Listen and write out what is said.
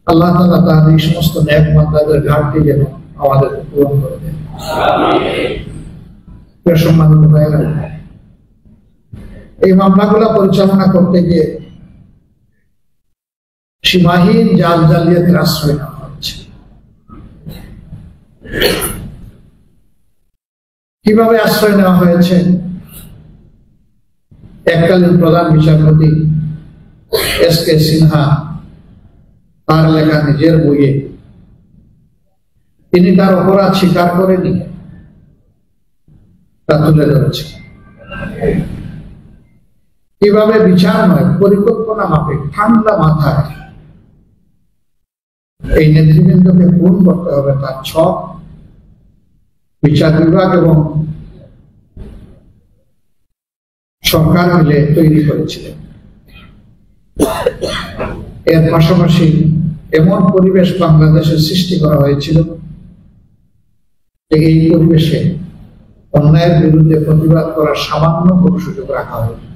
আল্লাহ তাআলা তার এই সমস্ত নেক বান্দাদের ঘাটতি যেন আমাদের পূরণ করে দেন। সম্মানিত ভাইরা, এই মামলাগুলো পরিচালনা করতে গিয়ে সীমাহীন জাল জালিয়াতের আশ্রয় নেওয়া হচ্ছে। কিভাবে আশ্রয় নেওয়া হয়েছে? এককালীন প্রধান বিচারপতি এস.কে. সিনহা তার লেখা নিজের বইয়ে তিনি তার অপরাধ স্বীকার করেনি, তা তুলে ধরেছেন। কিভাবে বিচার নয়, পরিকল্পনা মাফিক ঠান্ডা মাথায় এই নেতৃবৃন্দকে পূরণ করতে হবে তার ছক বিচার বিভাগ এবং সরকার মিলে তৈরি করেছিলেন। এর পাশাপাশি এমন পরিবেশ বাংলাদেশে সৃষ্টি করা হয়েছিল যে এই পরিবেশে অন্যায়ের বিরুদ্ধে প্রতিবাদ করার সামান্য কোনো সুযোগ রাখা হয়নি।